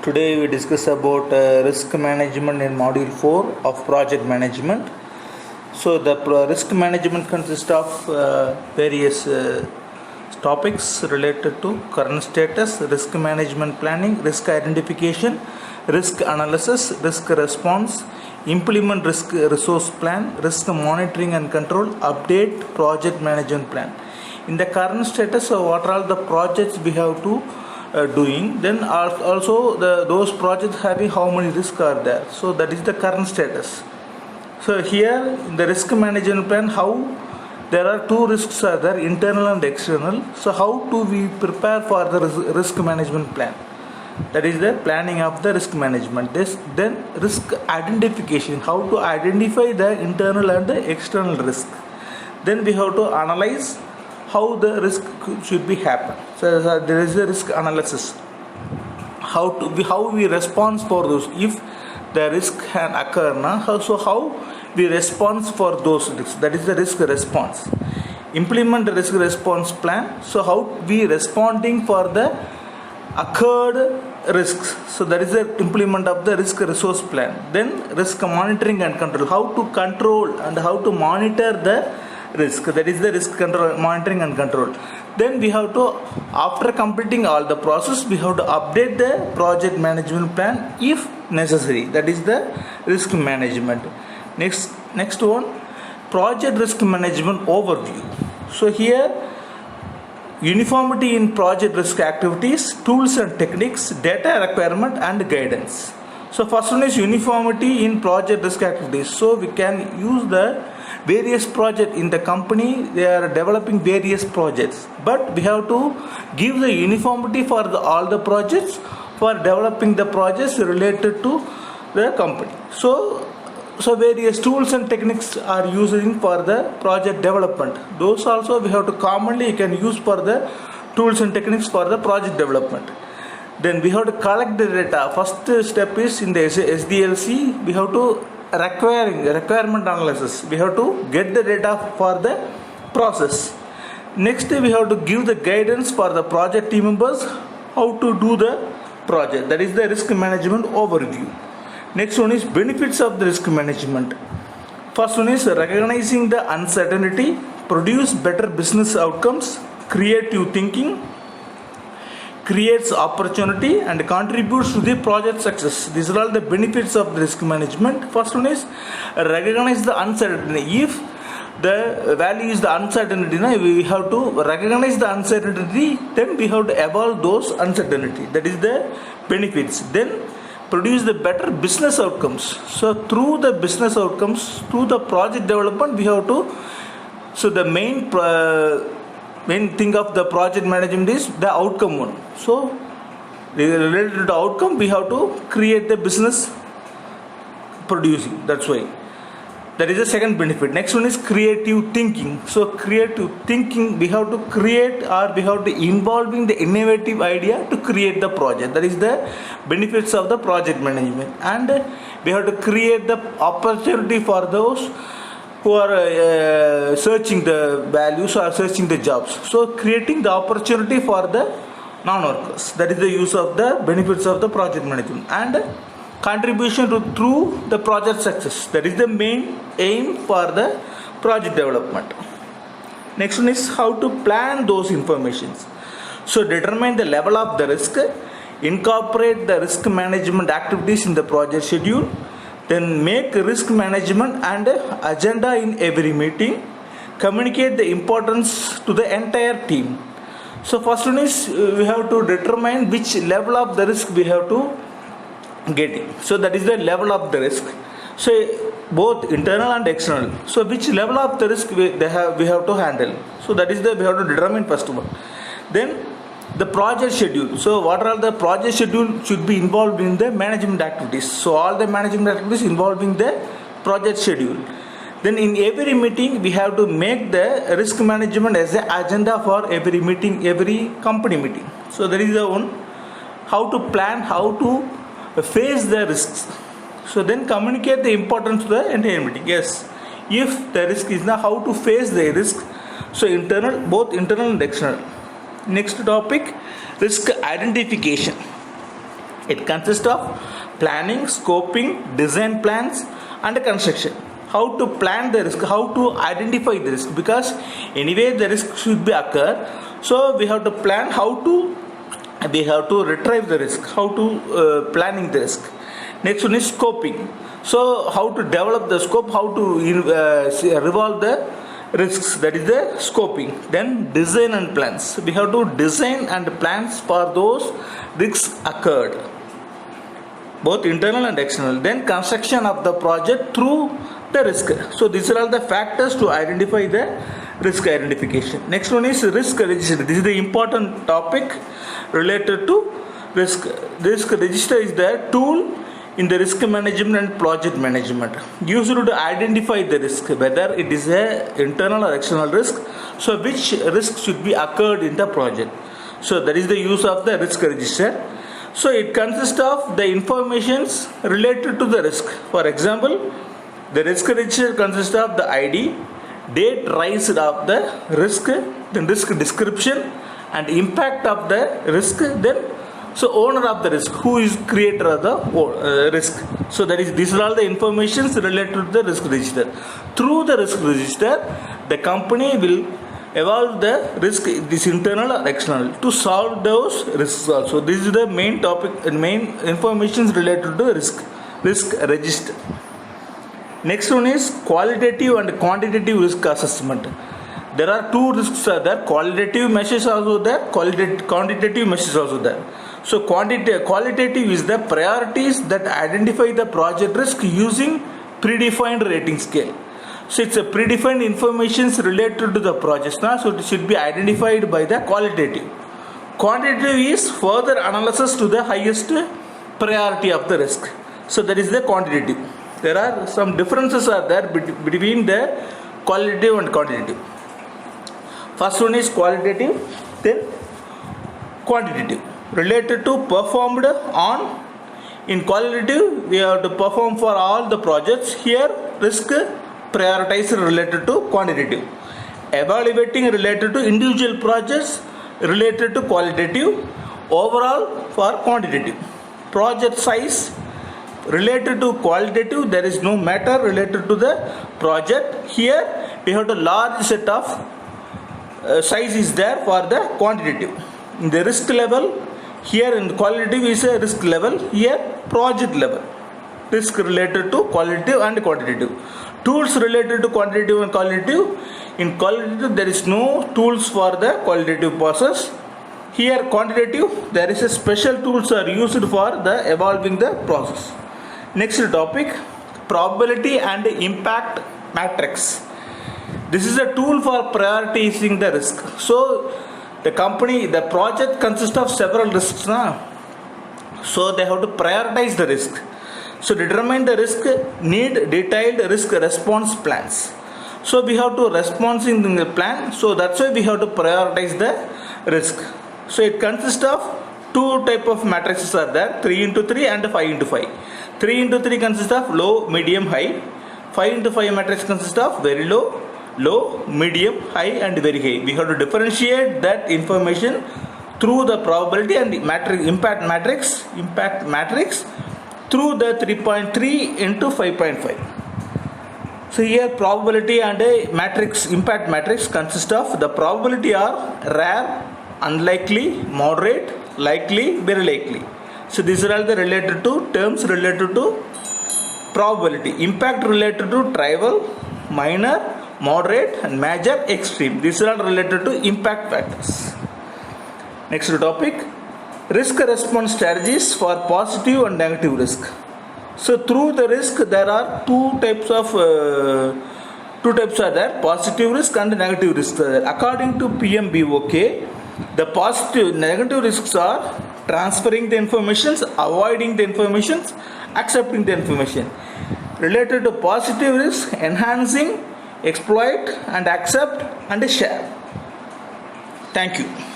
Today we discuss about risk management in module 4 of project management. So the risk management consists of various topics related to current status, risk management planning, risk identification, risk analysis, risk response, implement risk resource plan, risk monitoring and control, update project management plan. In the current status, what are all the projects we have to doing, then also those projects having how many risks are there. So that is the current status. So here in the risk management plan, how there are two risks are there, internal and external. So how do we prepare for the risk management plan? That is the planning of the risk management. Then risk identification, how to identify the internal and the external risk. Then we have to analyze how the risk should be happen. So there is a risk analysis. How we respond for those if the risk can occur now. So how we respond for those risks. That is the risk response. Implement the risk response plan. So how we responding for the occurred risks. So that is the implement of the risk resource plan. Then risk monitoring and control. How to control and how to monitor the risk. That is the risk control, monitoring and control. Then we have to, after completing all the process, we have to update the project management plan if necessary. That is the risk management. Next one, project risk management overview. So here, uniformity in project risk activities, tools and techniques, data requirement and guidance. So first one is uniformity in project risk activities. So we can use the various projects in the company. They are developing various projects, but we have to give the uniformity for all the projects for developing the projects related to the company. So various tools and techniques are using for the project development. Those also we have to commonly can use for the tools and techniques for the project development. Then we have to collect the data. First step is in the SDLC. We have to requirement analysis. We have to get the data for the process. Next we have to give the guidance for the project team members how to do the project. That is the risk management overview. Next one is benefits of the risk management. First one is recognizing the uncertainty, produce better business outcomes, creative thinking, creates opportunity and contributes to the project success. These are all the benefits of the risk management. First one is recognize the uncertainty. If the value is the uncertainty, we have to recognize the uncertainty, then we have to evolve those uncertainty. That is the benefits. Then produce the better business outcomes. So through the business outcomes, through the project development, we have to, so the main thing of the project management is the outcome one. So related to the outcome, we have to create the business producing. That's why. That is the second benefit. Next one is creative thinking. So creative thinking, we have to create or we have to involving the innovative idea to create the project. That is the benefits of the project management. And we have to create the opportunity for those who are searching the values or searching the jobs. So creating the opportunity for the non-workers. That is the use of the benefits of the project management. And contribution through the project success. That is the main aim for the project development. Next one is how to plan those informations. So determine the level of the risk, incorporate the risk management activities in the project schedule, then make risk management and agenda in every meeting, communicate the importance to the entire team. So first one is we have to determine which level of the risk we have to getting. So that is the level of the risk. So both internal and external. So which level of the risk we have to handle. So that is the we have to determine first one. Then the project schedule. So what are the project schedule should be involved in the management activities. So all the management activities involving the project schedule. Then in every meeting we have to make the risk management as an agenda for every meeting, every company meeting. So that is the one. How to plan, how to face the risks. So then communicate the importance to the entire meeting. Yes, if the risk is now how to face the risk. So internal, both internal and external. Next topic, risk identification. It consists of planning, scoping, design plans, and construction. How to plan the risk, how to identify the risk, because anyway the risk should be occur. So we have to plan how to retrieve the risk, how to planning the risk. Next one is scoping. So how to develop the scope, how to revolve the risks, that is the scoping. Then design and plans. We have to design and plans for those risks occurred, both internal and external. Then construction of the project through the risk. So these are all the factors to identify the risk identification. Next one is risk register. This is the important topic related to risk. Risk register is the tool in the risk management and project management used to identify the risk, whether it is a internal or external risk. So which risk should be occurred in the project. So that is the use of the risk register. So it consists of the informations related to the risk. For example, the risk register consists of the ID, date raised of the risk, then risk description and impact of the risk, then so owner of the risk, who is creator of the risk. So that is, these are all the informations related to the risk register. Through the risk register, the company will evolve the risk, this internal or external, to solve those risks also. This is the main topic and main informations related to the risk register. Next one is qualitative and quantitative risk assessment. There are two risks are there. Qualitative measures also there, quantitative measures also there. So qualitative is the priorities that identify the project risk using predefined rating scale. So it's a predefined information related to the project now, so it should be identified by the qualitative. Quantitative is further analysis to the highest priority of the risk. So that is the quantitative. There are some differences are there between the qualitative and quantitative. First one is qualitative, then quantitative. Related to performed on. In qualitative, we have to perform for all the projects. Here risk prioritized related to quantitative. Evaluating related to individual projects related to qualitative. Overall for quantitative. Project size related to qualitative, there is no matter related to the project. Here we have a large set of size is there for the quantitative. In the risk level, here in qualitative is a risk level, here project level. Risk related to qualitative and quantitative. Tools related to quantitative and qualitative. In qualitative, there is no tools for the qualitative process. Here quantitative, there is a special tools are used for the evolving the process. Next topic, probability and impact matrix. This is a tool for prioritizing the risk. So the project consists of several risks now. So they have to prioritize the risk. So determine the risk, need detailed risk response plans. So we have to respond in the plan. So that's why we have to prioritize the risk. So it consists of two type of matrices are there, 3x3 and 5x5. 3x3 consists of low, medium, high. 5x5 matrix consists of very low, low, medium, high and very high. We have to differentiate that information through the probability and the impact matrix through the 3.3 into 5.5. So here probability and impact matrix consist of the probability are rare, unlikely, moderate, likely, very likely. So these are all the related to terms related to probability. Impact related to trivial, minor, moderate and major, extreme. These are all related to impact factors. Next topic, risk response strategies for positive and negative risk. So through the risk there are two types are there, positive risk and negative risk are there. According to PMBOK, the negative risks are transferring the information, avoiding the information, accepting the information. Related to positive risk, enhancing, exploit and accept and share. Thank you.